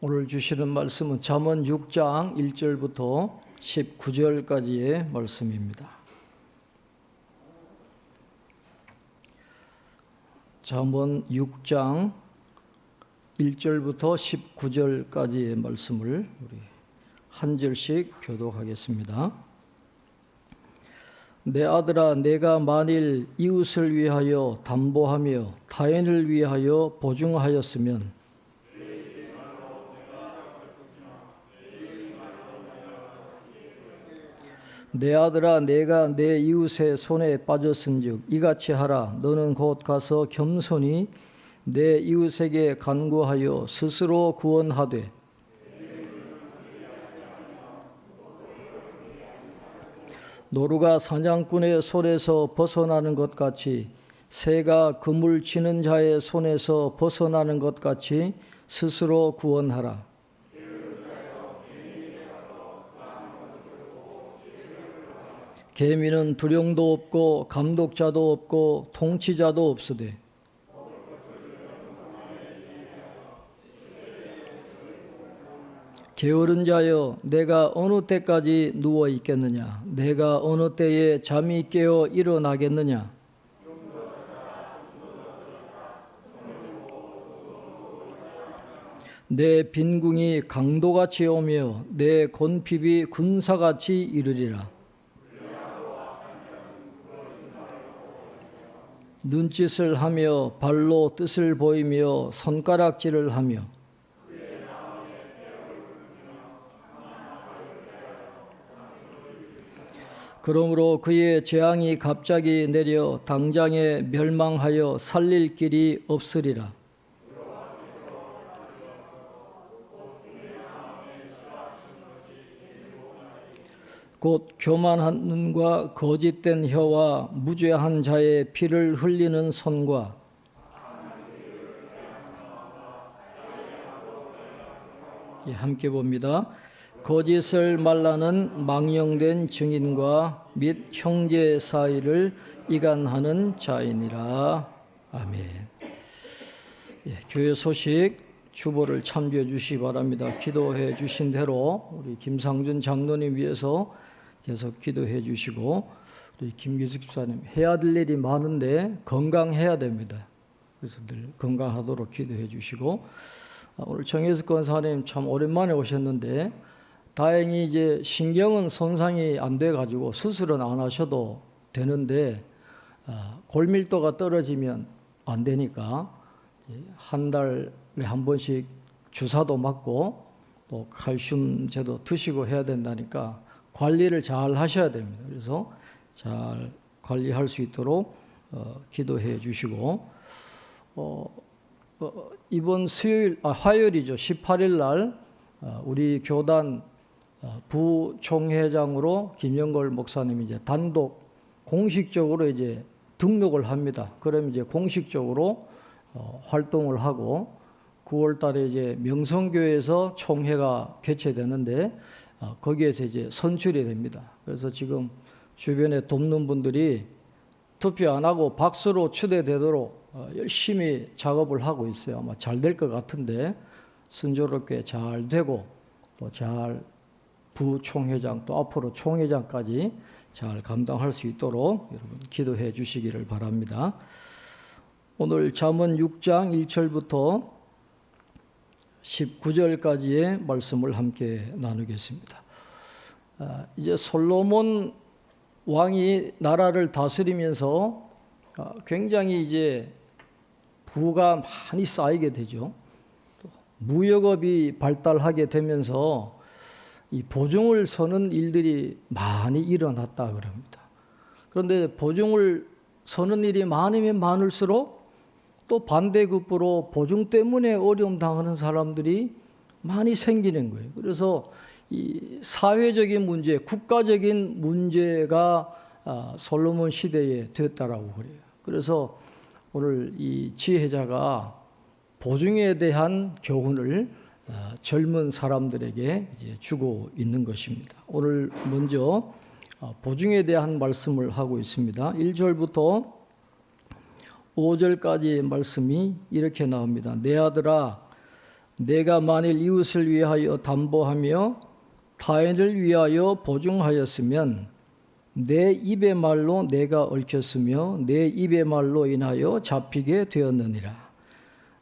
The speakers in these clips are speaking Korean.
오늘 주시는 말씀은 잠언 6장 1절부터 19절까지의 말씀입니다. 잠언 6장 1절부터 19절까지의 말씀을 우리 한 절씩 교독하겠습니다. 내 아들아, 내가 만일 이웃을 위하여 담보하며 타인을 위하여 보증하였으면 내 아들아, 내가 내 이웃의 손에 빠졌은즉 이같이 하라. 너는 곧 가서 겸손히 내 이웃에게 간구하여 스스로 구원하되 노루가 사냥꾼의 손에서 벗어나는 것 같이 새가 그물 치는 자의 손에서 벗어나는 것 같이 스스로 구원하라. 계미는 두령도 없고 감독자도 없고 통치자도 없으되 게으른 자여, 내가 어느 때까지 누워 있겠느냐? 내가 어느 때에 잠이 깨어 일어나겠느냐? 내 빈궁이 강도같이 오며 내 곤핍이 군사같이 이르리라. 눈짓을 하며 발로 뜻을 보이며 손가락질을 하며 그러므로 그의 재앙이 갑자기 내려 당장에 멸망하여 살릴 길이 없으리라. 곧 교만한 눈과 거짓된 혀와 무죄한 자의 피를 흘리는 손과 함께 봅니다. 거짓을 말라는 망령된 증인과 및 형제 사이를 이간하는 자이니라. 아멘. 교회 소식 주보를 참조해 주시기 바랍니다. 기도해 주신 대로 우리 김상준 장로님 위해서 계속 기도해 주시고, 우리 김기숙 집사님 해야 될 일이 많은데 건강해야 됩니다. 그래서 늘 건강하도록 기도해 주시고, 오늘 정혜숙 권사님 참 오랜만에 오셨는데 다행히 이제 신경은 손상이 안 돼가지고 수술은 안 하셔도 되는데 골밀도가 떨어지면 안 되니까 한 달에 한 번씩 주사도 맞고 또 칼슘제도 드시고 해야 된다니까 관리를 잘 하셔야 됩니다. 그래서 잘 관리할 수 있도록 기도해 주시고, 이번 화요일이죠. 18일 날 우리 교단 부총회장으로 김영걸 목사님이 이제 단독 공식적으로 이제 등록을 합니다. 그럼 이제 공식적으로 활동을 하고 9월 달에 이제 명성교회에서 총회가 개최되는데 거기에서 이제 선출이 됩니다. 그래서 지금 주변에 돕는 분들이 투표 안 하고 박수로 추대되도록 열심히 작업을 하고 있어요. 아마 잘 될 것 같은데 순조롭게 잘 되고 또 잘 부총회장 또 앞으로 총회장까지 잘 감당할 수 있도록 여러분 기도해 주시기를 바랍니다. 오늘 잠언 6장 1절부터 19절까지의 말씀을 함께 나누겠습니다. 이제 솔로몬 왕이 나라를 다스리면서 굉장히 이제 부가 많이 쌓이게 되죠. 또 무역업이 발달하게 되면서 이 보증을 서는 일들이 많이 일어났다 그럽니다. 그런데 보증을 서는 일이 많으면 많을수록 또 반대급부로 보증 때문에 어려움 당하는 사람들이 많이 생기는 거예요. 그래서 이 사회적인 문제, 국가적인 문제가 솔로몬 시대에 됐다라고 그래요. 그래서 오늘 이 지혜자가 보증에 대한 교훈을 젊은 사람들에게 이제 주고 있는 것입니다. 오늘 먼저 보증에 대한 말씀을 하고 있습니다. 1절부터 5절까지의 말씀이 이렇게 나옵니다. 내 아들아, 내가 만일 이웃을 위하여 담보하며 타인을 위하여 보증하였으면 내 입의 말로 내가 얽혔으며 내 입의 말로 인하여 잡히게 되었느니라.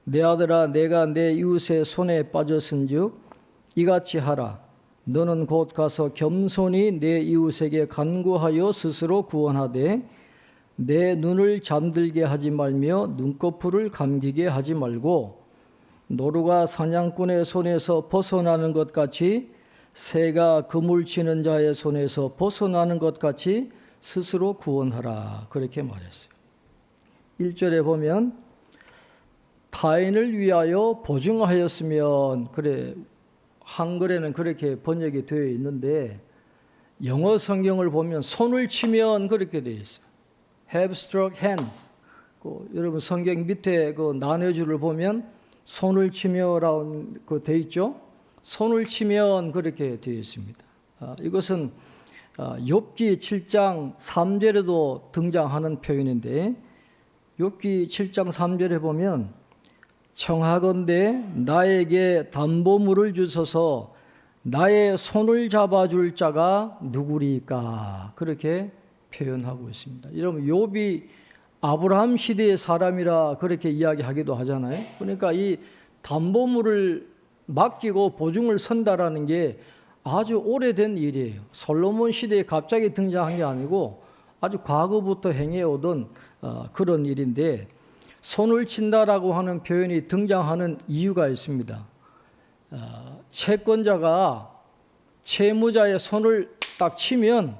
내 아들아, 내가 내 이웃의 손에 빠졌은즉 이같이 하라. 너는 곧 가서 겸손히 내 이웃에게 간구하여 스스로 구원하되 내 눈을 잠들게 하지 말며 눈꺼풀을 감기게 하지 말고 노루가 사냥꾼의 손에서 벗어나는 것 같이 새가 그물 치는 자의 손에서 벗어나는 것 같이 스스로 구원하라. 그렇게 말했어요. 1절에 보면 타인을 위하여 보증하였으면, 그래, 한글에는 그렇게 번역이 되어 있는데 영어 성경을 보면 손을 치면 그렇게 되어 있어요. Have struck hands. 여러분 성경 밑에 그 나눠줄을 보면 손을 치며라고 되어 있죠. 손을 치면 그렇게 되어 있습니다. 이것은 욥기 7장 3절에도 등장하는 표현인데 욥기 7장 3절에 보면 청하건대 나에게 담보물을 주소서 나의 손을 잡아줄 자가 누구리까 그렇게 표현하고 있습니다. 여러분 욥이 아브라함 시대의 사람이라 그렇게 이야기하기도 하잖아요. 그러니까 이 담보물을 맡기고 보증을 선다라는 게 아주 오래된 일이에요. 솔로몬 시대에 갑자기 등장한 게 아니고 아주 과거부터 행해오던 그런 일인데 손을 친다라고 하는 표현이 등장하는 이유가 있습니다. 채권자가 채무자의 손을 딱 치면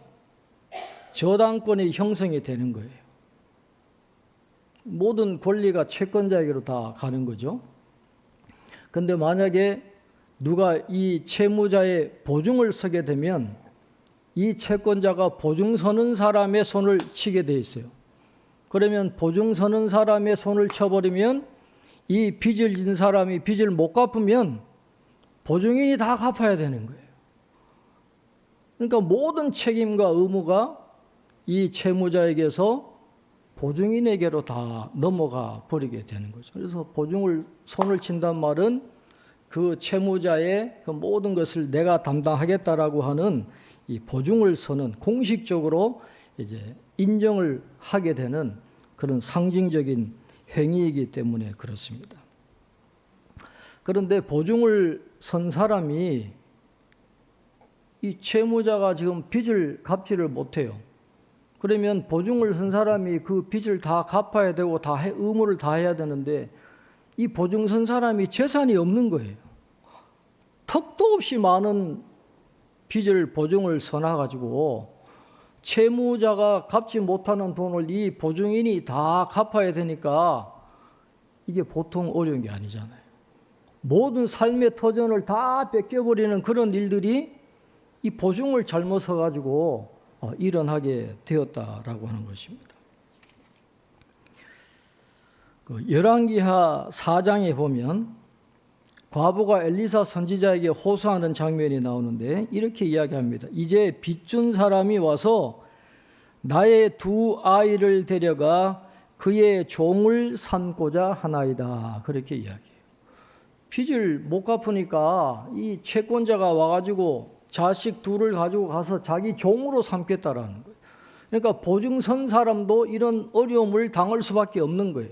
저당권이 형성이 되는 거예요. 모든 권리가 채권자에게로 다 가는 거죠. 근데 만약에 누가 이 채무자의 보증을 서게 되면 이 채권자가 보증 서는 사람의 손을 치게 돼 있어요. 그러면 보증 서는 사람의 손을 쳐버리면 이 빚을 진 사람이 빚을 못 갚으면 보증인이 다 갚아야 되는 거예요. 그러니까 모든 책임과 의무가 이 채무자에게서 보증인에게로 다 넘어가 버리게 되는 거죠. 그래서 보증을 손을 친단 말은 그 채무자의 그 모든 것을 내가 담당하겠다라고 하는 이 보증을 서는 공식적으로 이제 인정을 하게 되는 그런 상징적인 행위이기 때문에 그렇습니다. 그런데 보증을 선 사람이 이 채무자가 지금 빚을 갚지를 못해요. 그러면 보증을 선 사람이 그 빚을 다 갚아야 되고 의무를 다 해야 되는데 이 보증 선 사람이 재산이 없는 거예요. 턱도 없이 많은 빚을 보증을 서놔가지고 채무자가 갚지 못하는 돈을 이 보증인이 다 갚아야 되니까 이게 보통 어려운 게 아니잖아요. 모든 삶의 터전을 다 뺏겨버리는 그런 일들이 이 보증을 잘못 서가지고 일어나게 되었다라고 하는 것입니다. 열왕기하 4장에 보면 과부가 엘리사 선지자에게 호소하는 장면이 나오는데 이렇게 이야기합니다. 이제 빚준 사람이 와서 나의 두 아이를 데려가 그의 종을 삼고자 하나이다. 그렇게 이야기해요. 빚을 못 갚으니까 이 채권자가 와가지고 자식 둘을 가지고 가서 자기 종으로 삼겠다라는 거예요. 그러니까 보증 선 사람도 이런 어려움을 당할 수밖에 없는 거예요.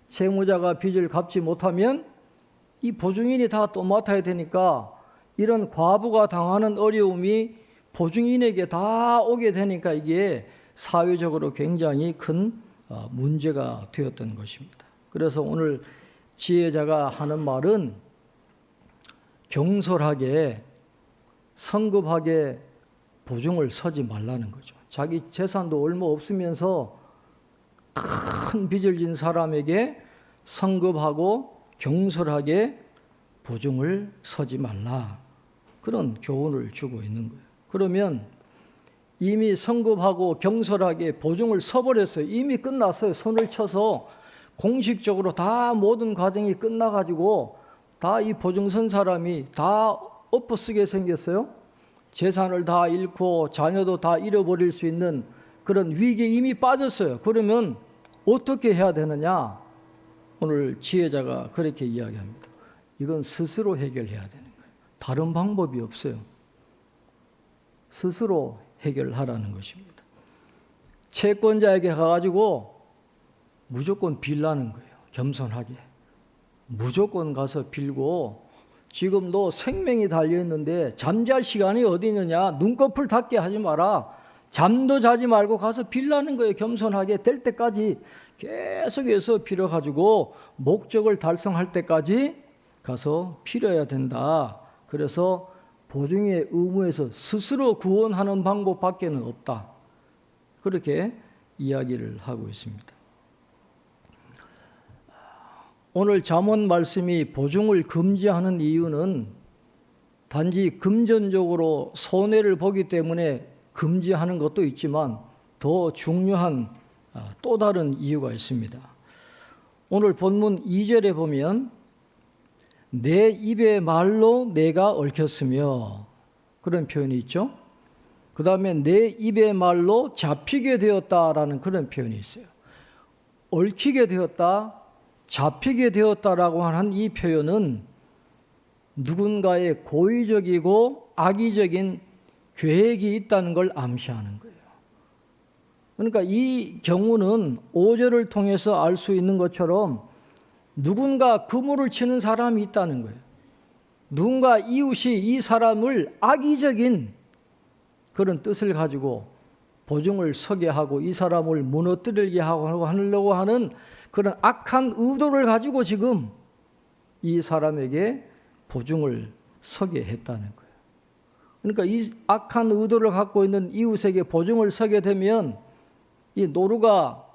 채무자가 빚을 갚지 못하면 이 보증인이 다 또 맡아야 되니까 이런 과부가 당하는 어려움이 보증인에게 다 오게 되니까 이게 사회적으로 굉장히 큰 문제가 되었던 것입니다. 그래서 오늘 지혜자가 하는 말은 경솔하게 성급하게 보증을 서지 말라는 거죠. 자기 재산도 얼마 없으면서 큰 빚을 진 사람에게 성급하고 경솔하게 보증을 서지 말라. 그런 교훈을 주고 있는 거예요. 그러면 이미 성급하고 경솔하게 보증을 서버렸어요. 이미 끝났어요. 손을 쳐서 공식적으로 다 모든 과정이 끝나가지고 다 이 보증 선 사람이 다 엎어쓰게 생겼어요. 재산을 다 잃고 자녀도 다 잃어버릴 수 있는 그런 위기에 이미 빠졌어요. 그러면 어떻게 해야 되느냐? 오늘 지혜자가 그렇게 이야기합니다. 이건 스스로 해결해야 되는 거예요. 다른 방법이 없어요. 스스로 해결하라는 것입니다. 채권자에게 가가지고 무조건 빌라는 거예요. 겸손하게. 무조건 가서 빌고, 지금 너 생명이 달려있는데 잠잘 시간이 어디 있느냐. 눈꺼풀 닫게 하지 마라. 잠도 자지 말고 가서 빌라는 거예요. 겸손하게 될 때까지 계속해서 빌어가지고 목적을 달성할 때까지 가서 빌어야 된다. 그래서 보증의 의무에서 스스로 구원하는 방법밖에는 없다. 그렇게 이야기를 하고 있습니다. 오늘 잠언 말씀이 보증을 금지하는 이유는 단지 금전적으로 손해를 보기 때문에 금지하는 것도 있지만 더 중요한 또 다른 이유가 있습니다. 오늘 본문 2절에 보면 내 입의 말로 내가 얽혔으며 그런 표현이 있죠. 그 다음에 내 입의 말로 잡히게 되었다라는 그런 표현이 있어요. 얽히게 되었다, 잡히게 되었다라고 하는 이 표현은 누군가의 고의적이고 악의적인 계획이 있다는 걸 암시하는 거예요. 그러니까 이 경우는 5절을 통해서 알 수 있는 것처럼 누군가 그물을 치는 사람이 있다는 거예요. 누군가 이웃이 이 사람을 악의적인 그런 뜻을 가지고 보증을 서게 하고 이 사람을 무너뜨리게 하려고 하는 그런 악한 의도를 가지고 지금 이 사람에게 보증을 서게 했다는 거예요. 그러니까 이 악한 의도를 갖고 있는 이웃에게 보증을 서게 되면 이 노루가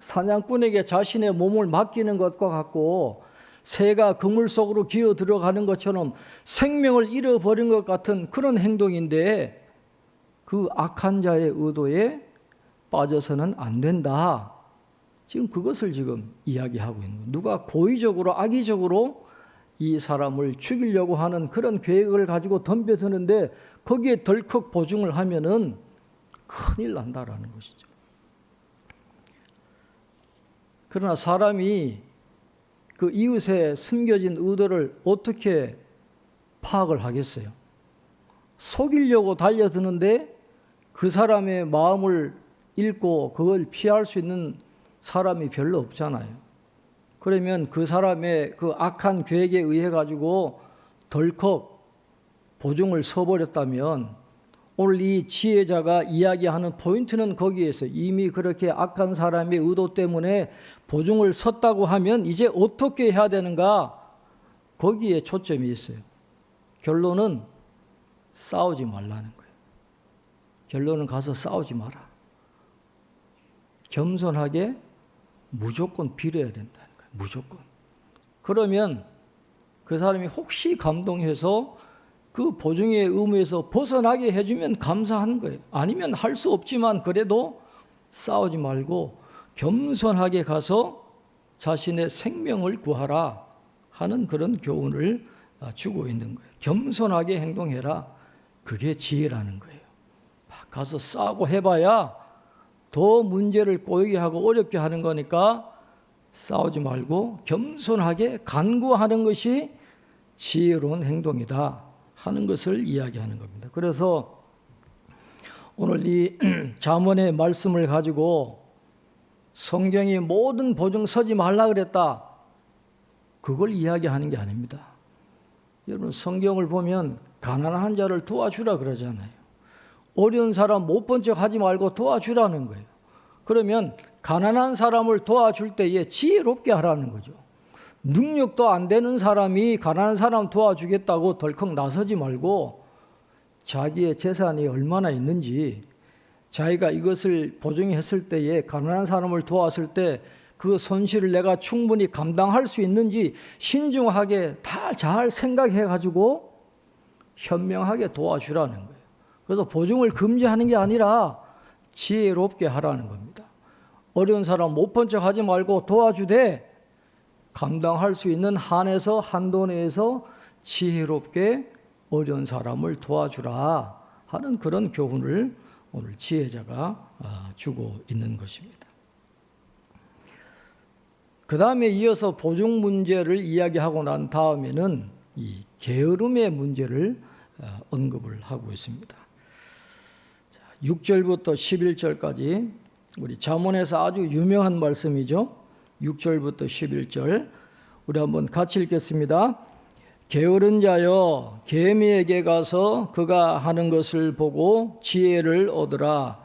사냥꾼에게 자신의 몸을 맡기는 것과 같고 새가 그물 속으로 기어 들어가는 것처럼 생명을 잃어버린 것 같은 그런 행동인데 그 악한 자의 의도에 빠져서는 안 된다. 지금 그것을 지금 이야기하고 있는 거예요. 누가 고의적으로 악의적으로 이 사람을 죽이려고 하는 그런 계획을 가지고 덤벼드는데 거기에 덜컥 보증을 하면은 큰일 난다라는 것이죠. 그러나 사람이 그 이웃의 숨겨진 의도를 어떻게 파악을 하겠어요? 속이려고 달려드는데 그 사람의 마음을 읽고 그걸 피할 수 있는 사람이 별로 없잖아요. 그러면 그 사람의 그 악한 계획에 의해 가지고 덜컥 보증을 서버렸다면 오늘 이 지혜자가 이야기하는 포인트는 거기에 있어요. 이미 그렇게 악한 사람의 의도 때문에 보증을 섰다고 하면 이제 어떻게 해야 되는가? 거기에 초점이 있어요. 결론은 싸우지 말라는 거예요. 결론은 가서 싸우지 마라. 겸손하게 무조건 빌어야 된다는 거예요. 무조건. 그러면 그 사람이 혹시 감동해서 그 보증의 의무에서 벗어나게 해주면 감사하는 거예요. 아니면 할 수 없지만 그래도 싸우지 말고 겸손하게 가서 자신의 생명을 구하라 하는 그런 교훈을 주고 있는 거예요. 겸손하게 행동해라. 그게 지혜라는 거예요. 가서 싸우고 해봐야 더 문제를 꼬이게 하고 어렵게 하는 거니까 싸우지 말고 겸손하게 간구하는 것이 지혜로운 행동이다 하는 것을 이야기하는 겁니다. 그래서 오늘 이 잠언의 말씀을 가지고 성경이 모든 보증 서지 말라 그랬다. 그걸 이야기하는 게 아닙니다. 여러분 성경을 보면 가난한 자를 도와주라 그러잖아요. 어려운 사람 못 본 척 하지 말고 도와주라는 거예요. 그러면 가난한 사람을 도와줄 때에 지혜롭게 하라는 거죠. 능력도 안 되는 사람이 가난한 사람 도와주겠다고 덜컥 나서지 말고 자기의 재산이 얼마나 있는지 자기가 이것을 보증했을 때에 가난한 사람을 도왔을 때 그 손실을 내가 충분히 감당할 수 있는지 신중하게 다 잘 생각해 가지고 현명하게 도와주라는 거예요. 그래서 보증을 금지하는 게 아니라 지혜롭게 하라는 겁니다. 어려운 사람 못 본 척 하지 말고 도와주되 감당할 수 있는 한에서 한도 내에서 지혜롭게 어려운 사람을 도와주라 하는 그런 교훈을 오늘 지혜자가 주고 있는 것입니다. 그 다음에 이어서 보증 문제를 이야기하고 난 다음에는 이 게으름의 문제를 언급을 하고 있습니다. 6절부터 11절까지 우리 잠언에서 아주 유명한 말씀이죠. 6절부터 11절 우리 한번 같이 읽겠습니다. 게으른 자여 개미에게 가서 그가 하는 것을 보고 지혜를 얻으라.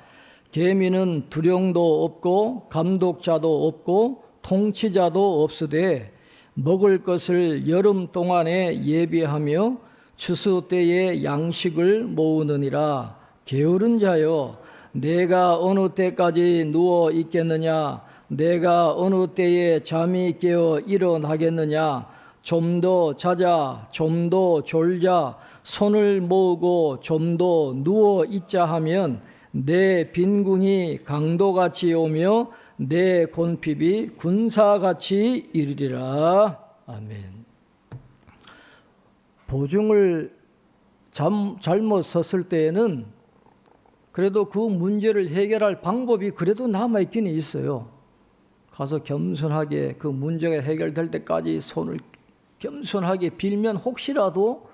개미는 두령도 없고 감독자도 없고 통치자도 없으되 먹을 것을 여름 동안에 예비하며 추수 때에 양식을 모으느니라. 게으른 자여 내가 어느 때까지 누워 있겠느냐? 내가 어느 때에 잠이 깨어 일어나겠느냐? 좀 더 자자, 좀 더 졸자, 손을 모으고 좀 더 누워 있자 하면 내 빈궁이 강도같이 오며 내 곤핍이 군사같이 이르리라. 아멘. 보증을 잘못 썼을 때에는 그래도 그 문제를 해결할 방법이 그래도 남아있기는 있어요. 가서 겸손하게 그 문제가 해결될 때까지 손을 겸손하게 빌면 혹시라도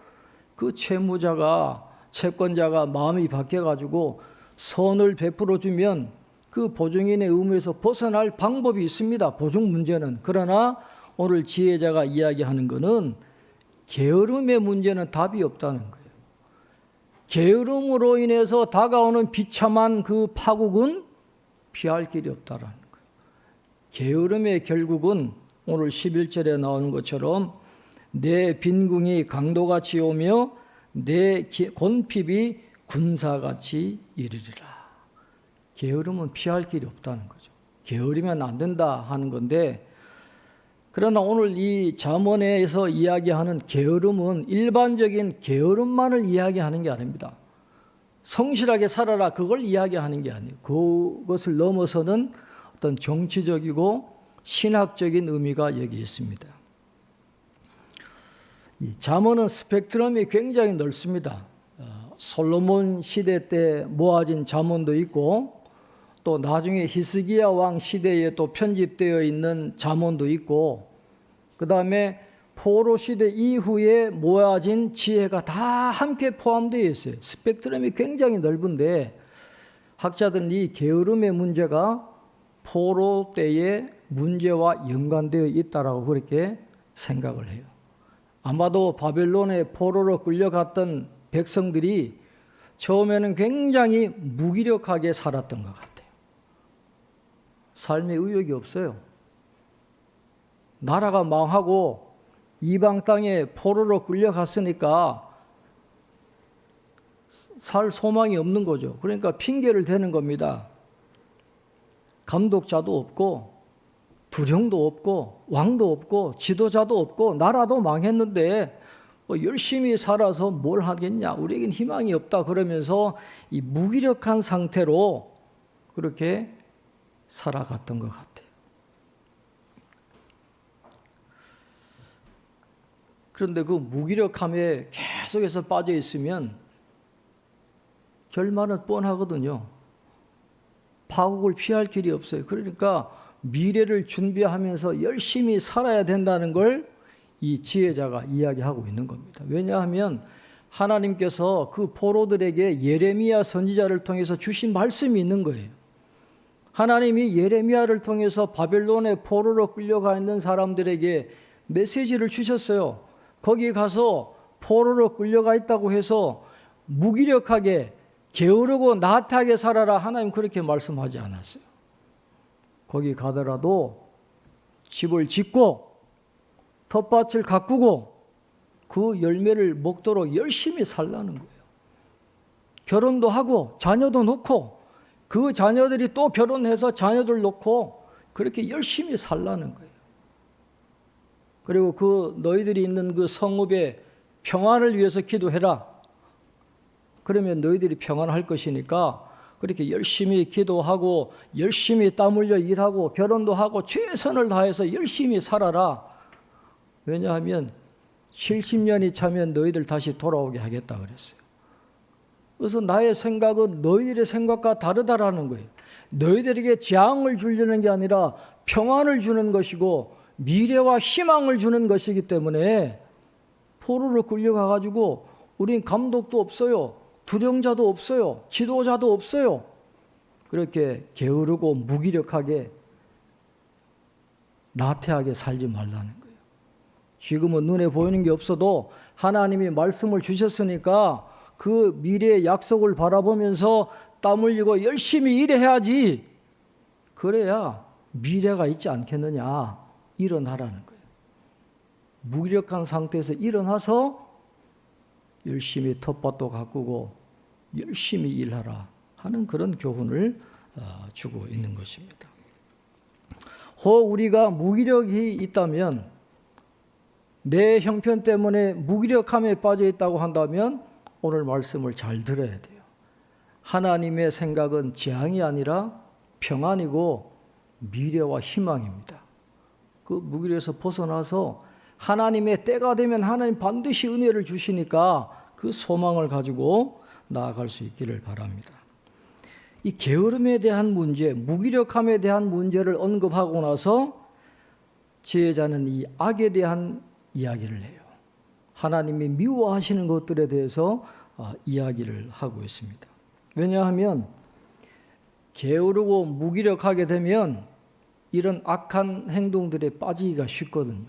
그 채권자가 마음이 바뀌어가지고 선을 베풀어 주면 그 보증인의 의무에서 벗어날 방법이 있습니다. 보증 문제는. 그러나 오늘 지혜자가 이야기하는 것은 게으름의 문제는 답이 없다는 거예요. 게으름으로 인해서 다가오는 비참한 그 파국은 피할 길이 없다라는 거예요. 게으름의 결국은 오늘 11절에 나오는 것처럼 내 빈궁이 강도같이 오며 내 곤핍이 군사같이 이르리라. 게으름은 피할 길이 없다는 거죠. 게으르면 안 된다 하는 건데, 그러나 오늘 이 잠언에서 이야기하는 게으름은 일반적인 게으름만을 이야기하는 게 아닙니다. 성실하게 살아라 그걸 이야기하는 게 아니에요. 그것을 넘어서는 어떤 정치적이고 신학적인 의미가 여기 있습니다. 이 잠언은 스펙트럼이 굉장히 넓습니다. 솔로몬 시대 때 모아진 잠언도 있고 또 나중에 히스기야 왕 시대에 또 편집되어 있는 잠언도 있고 그 다음에 포로 시대 이후에 모아진 지혜가 다 함께 포함되어 있어요. 스펙트럼이 굉장히 넓은데 학자들은 이 게으름의 문제가 포로 때의 문제와 연관되어 있다라고 그렇게 생각을 해요. 아마도 바벨론의 포로로 끌려갔던 백성들이 처음에는 굉장히 무기력하게 살았던 것 같아요. 삶의 의욕이 없어요. 나라가 망하고 이방 땅에 포로로 끌려갔으니까 살 소망이 없는 거죠. 그러니까 핑계를 대는 겁니다. 감독자도 없고 두령도 없고 왕도 없고 지도자도 없고 나라도 망했는데 뭐 열심히 살아서 뭘 하겠냐, 우리에겐 희망이 없다 그러면서 이 무기력한 상태로 그렇게 살아갔던 것 같아요. 그런데 그 무기력함에 계속해서 빠져 있으면 결말은 뻔하거든요. 파국을 피할 길이 없어요. 그러니까 미래를 준비하면서 열심히 살아야 된다는 걸 이 지혜자가 이야기하고 있는 겁니다. 왜냐하면 하나님께서 그 포로들에게 예레미야 선지자를 통해서 주신 말씀이 있는 거예요. 하나님이 예레미야를 통해서 바벨론의 포로로 끌려가 있는 사람들에게 메시지를 주셨어요. 거기 가서 포로로 끌려가 있다고 해서 무기력하게 게으르고 나태하게 살아라, 하나님 그렇게 말씀하지 않았어요. 거기 가더라도 집을 짓고 텃밭을 가꾸고 그 열매를 먹도록 열심히 살라는 거예요. 결혼도 하고 자녀도 놓고 그 자녀들이 또 결혼해서 자녀들 놓고 그렇게 열심히 살라는 거예요. 그리고 그 너희들이 있는 그 성읍의 평안을 위해서 기도해라. 그러면 너희들이 평안할 것이니까 그렇게 열심히 기도하고 열심히 땀 흘려 일하고 결혼도 하고 최선을 다해서 열심히 살아라. 왜냐하면 70년이 차면 너희들 다시 돌아오게 하겠다 그랬어요. 그래서 나의 생각은 너희들의 생각과 다르다라는 거예요. 너희들에게 재앙을 주려는 게 아니라 평안을 주는 것이고 미래와 희망을 주는 것이기 때문에 포로로 끌려가가지고 우린 감독도 없어요. 두령자도 없어요. 지도자도 없어요. 그렇게 게으르고 무기력하게 나태하게 살지 말라는 거예요. 지금은 눈에 보이는 게 없어도 하나님이 말씀을 주셨으니까 그 미래의 약속을 바라보면서 땀 흘리고 열심히 일해야지. 그래야 미래가 있지 않겠느냐. 일어나라는 거예요. 무기력한 상태에서 일어나서 열심히 텃밭도 가꾸고 열심히 일하라 하는 그런 교훈을 주고 있는 것입니다. 혹 우리가 무기력이 있다면, 내 형편 때문에 무기력함에 빠져 있다고 한다면 오늘 말씀을 잘 들어야 돼요. 하나님의 생각은 재앙이 아니라 평안이고 미래와 희망입니다. 그 무기력에서 벗어나서 하나님의 때가 되면 하나님 반드시 은혜를 주시니까 그 소망을 가지고 나아갈 수 있기를 바랍니다. 이 게으름에 대한 문제, 무기력함에 대한 문제를 언급하고 나서 지혜자는 이 악에 대한 이야기를 해요. 하나님이 미워하시는 것들에 대해서 이야기를 하고 있습니다. 왜냐하면 게으르고 무기력하게 되면 이런 악한 행동들에 빠지기가 쉽거든요.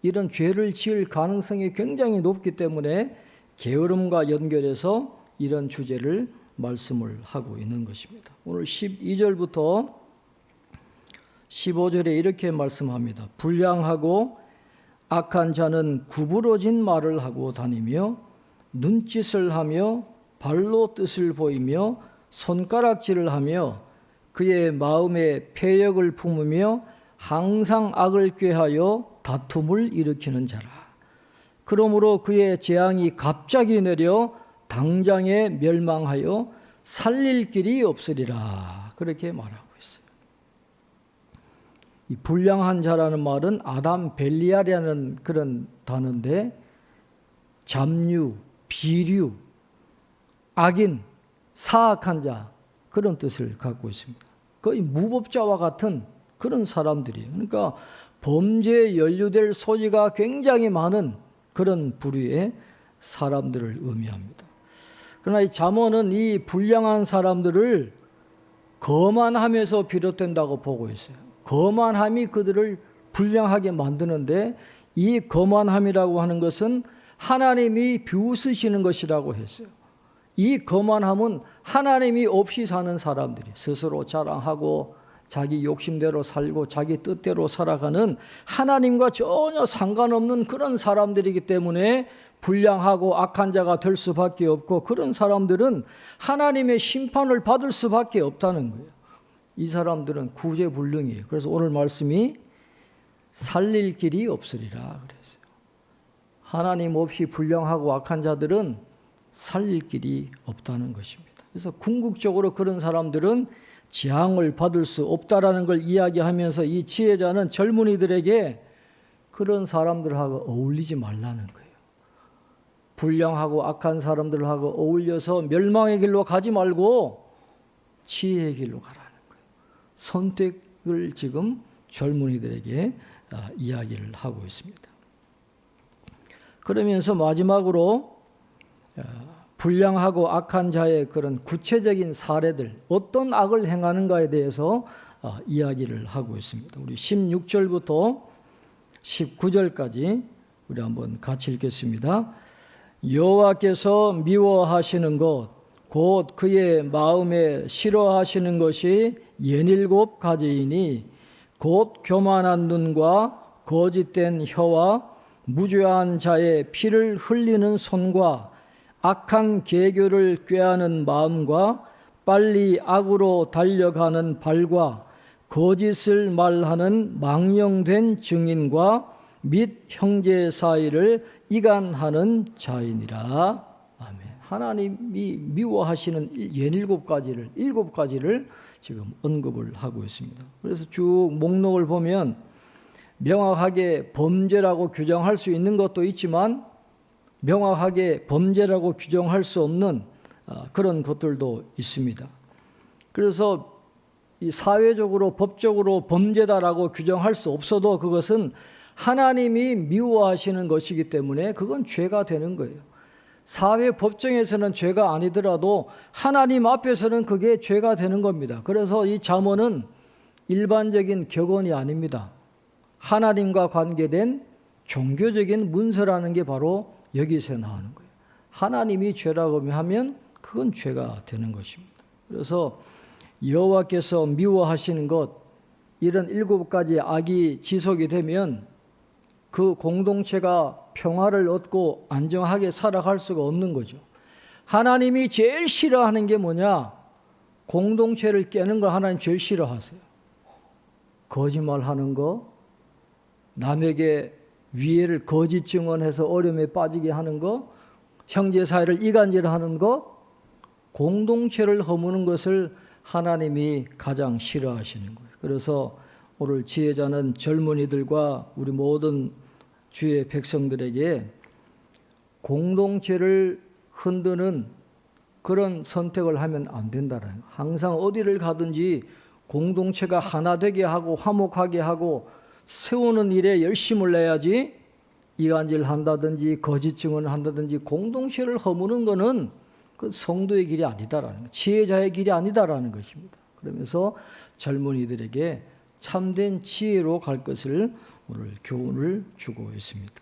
이런 죄를 지을 가능성이 굉장히 높기 때문에 게으름과 연결해서 이런 주제를 말씀을 하고 있는 것입니다. 오늘 12절부터 15절에 이렇게 말씀합니다. 불량하고 악한 자는 구부러진 말을 하고 다니며 눈짓을 하며 발로 뜻을 보이며 손가락질을 하며 그의 마음에 패역을 품으며 항상 악을 꾀하여 다툼을 일으키는 자라. 그러므로 그의 재앙이 갑자기 내려 당장에 멸망하여 살릴 길이 없으리라. 그렇게 말하고 있어요. 이 불량한 자라는 말은 아담 벨리알이라는 그런 단어인데, 잡류, 비류, 악인, 사악한 자, 그런 뜻을 갖고 있습니다. 거의 무법자와 같은 그런 사람들이에요. 그러니까 범죄에 연루될 소지가 굉장히 많은 그런 부류의 사람들을 의미합니다. 그러나 이 잠언은 이 불량한 사람들을 거만함에서 비롯된다고 보고 있어요. 거만함이 그들을 불량하게 만드는데, 이 거만함이라고 하는 것은 하나님이 비웃으시는 것이라고 했어요. 이 거만함은 하나님이 없이 사는 사람들이 스스로 자랑하고 자기 욕심대로 살고 자기 뜻대로 살아가는, 하나님과 전혀 상관없는 그런 사람들이기 때문에 불량하고 악한 자가 될 수밖에 없고, 그런 사람들은 하나님의 심판을 받을 수밖에 없다는 거예요. 이 사람들은 구제불능이에요. 그래서 오늘 말씀이 살릴 길이 없으리라 그랬어요. 하나님 없이 불량하고 악한 자들은 살릴 길이 없다는 것입니다. 그래서 궁극적으로 그런 사람들은 재앙을 받을 수 없다라는 걸 이야기하면서 이 지혜자는 젊은이들에게 그런 사람들하고 어울리지 말라는 거예요. 불량하고 악한 사람들하고 어울려서 멸망의 길로 가지 말고 지혜의 길로 가라는 거예요. 선택을 지금 젊은이들에게 이야기를 하고 있습니다. 그러면서 마지막으로 불량하고 악한 자의 그런 구체적인 사례들, 어떤 악을 행하는가에 대해서 이야기를 하고 있습니다. 우리 16절부터 19절까지 우리 한번 같이 읽겠습니다. 여호와께서 미워하시는 것, 곧 그의 마음에 싫어하시는 것이 17가지이니 곧 교만한 눈과 거짓된 혀와 무죄한 자의 피를 흘리는 손과 악한 계교를 꾀하는 마음과 빨리 악으로 달려가는 발과 거짓을 말하는 망령된 증인과 및 형제 사이를 이간하는 자이니라. 아멘. 하나님이 미워하시는 7가지를 지금 언급을 하고 있습니다. 그래서 쭉 목록을 보면 명확하게 범죄라고 규정할 수 있는 것도 있지만 명확하게 범죄라고 규정할 수 없는 그런 것들도 있습니다. 그래서 이 사회적으로 법적으로 범죄다라고 규정할 수 없어도 그것은 하나님이 미워하시는 것이기 때문에 그건 죄가 되는 거예요. 사회 법정에서는 죄가 아니더라도 하나님 앞에서는 그게 죄가 되는 겁니다. 그래서 이 잠언은 일반적인 격언이 아닙니다. 하나님과 관계된 종교적인 문서라는 게 바로 여기서 나오는 거예요. 하나님이 죄라고 하면 그건 죄가 되는 것입니다. 그래서 여호와께서 미워하시는 것, 이런 7가지 악이 지속이 되면 그 공동체가 평화를 얻고 안정하게 살아갈 수가 없는 거죠. 하나님이 제일 싫어하는 게 뭐냐? 공동체를 깨는 걸 하나님 제일 싫어하세요. 거짓말하는 거, 남에게 위해를 거짓 증언해서 어려움에 빠지게 하는 거, 형제 사이를 이간질하는 것, 공동체를 허무는 것을 하나님이 가장 싫어하시는 거예요. 그래서 오늘 지혜자는 젊은이들과 우리 모든 주의 백성들에게 공동체를 흔드는 그런 선택을 하면 안 된다는 거예요. 항상 어디를 가든지 공동체가 하나 되게 하고 화목하게 하고 세우는 일에 열심을 내야지, 이간질 한다든지 거짓 증언을 한다든지 공동체를 허무는 것은 그 성도의 길이 아니다라는 거예요. 지혜자의 길이 아니다라는 것입니다. 그러면서 젊은이들에게 참된 지혜로 갈 것을 오늘 교훈을 주고 있습니다.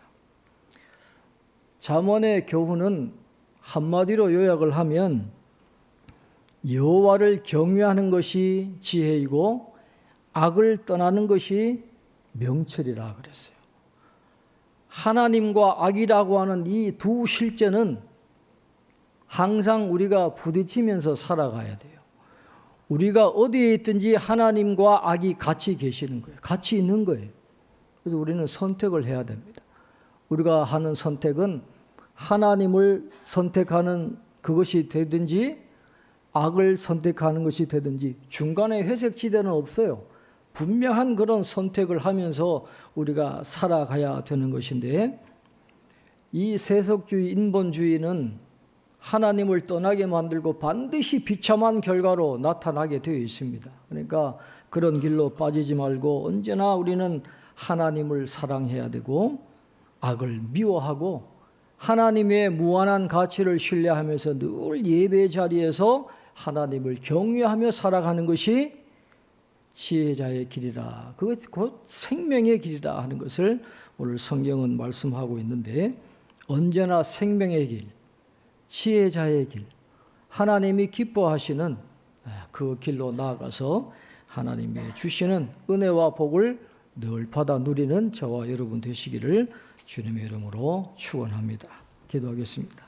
잠언의 교훈은 한마디로 요약을 하면 여호와를 경외하는 것이 지혜이고 악을 떠나는 것이 명철이라 그랬어요. 하나님과 악이라고 하는 이 두 실제는 항상 우리가 부딪히면서 살아가야 돼요. 우리가 어디에 있든지 하나님과 악이 같이 계시는 거예요. 같이 있는 거예요. 그래서 우리는 선택을 해야 됩니다. 우리가 하는 선택은 하나님을 선택하는 그것이 되든지 악을 선택하는 것이 되든지 중간에 회색 지대는 없어요. 분명한 그런 선택을 하면서 우리가 살아가야 되는 것인데, 이 세속주의, 인본주의는 하나님을 떠나게 만들고 반드시 비참한 결과로 나타나게 되어 있습니다. 그러니까 그런 길로 빠지지 말고 언제나 우리는 하나님을 사랑해야 되고 악을 미워하고 하나님의 무한한 가치를 신뢰하면서 늘 예배 자리에서 하나님을 경외하며 살아가는 것이 지혜자의 길이라, 그것이 곧 생명의 길이라 하는 것을 오늘 성경은 말씀하고 있는데, 언제나 생명의 길, 지혜자의 길, 하나님이 기뻐하시는 그 길로 나아가서 하나님이 주시는 은혜와 복을 늘 받아 누리는 저와 여러분 되시기를 주님의 이름으로 축원합니다. 기도하겠습니다.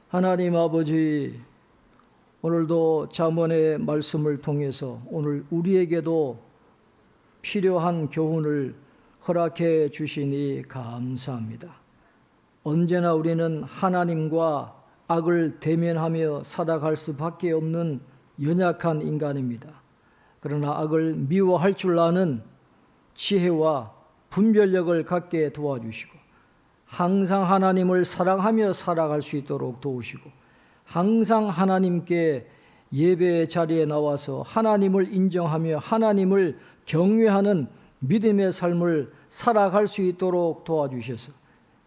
하나님 아버지, 오늘도 잠언의 말씀을 통해서 오늘 우리에게도 필요한 교훈을 허락해 주시니 감사합니다. 언제나 우리는 하나님과 악을 대면하며 살아갈 수밖에 없는 연약한 인간입니다. 그러나 악을 미워할 줄 아는 지혜와 분별력을 갖게 도와주시고 항상 하나님을 사랑하며 살아갈 수 있도록 도우시고 항상 하나님께 예배 자리에 나와서 하나님을 인정하며 하나님을 경외하는 믿음의 삶을 살아갈 수 있도록 도와주셔서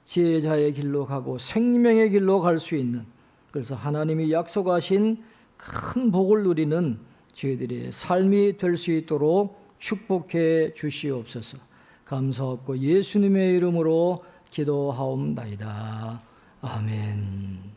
지혜자의 길로 가고 생명의 길로 갈 수 있는, 그래서 하나님이 약속하신 큰 복을 누리는 저희들의 삶이 될 수 있도록 축복해 주시옵소서. 감사하고 예수님의 이름으로 기도하옵나이다. 아멘.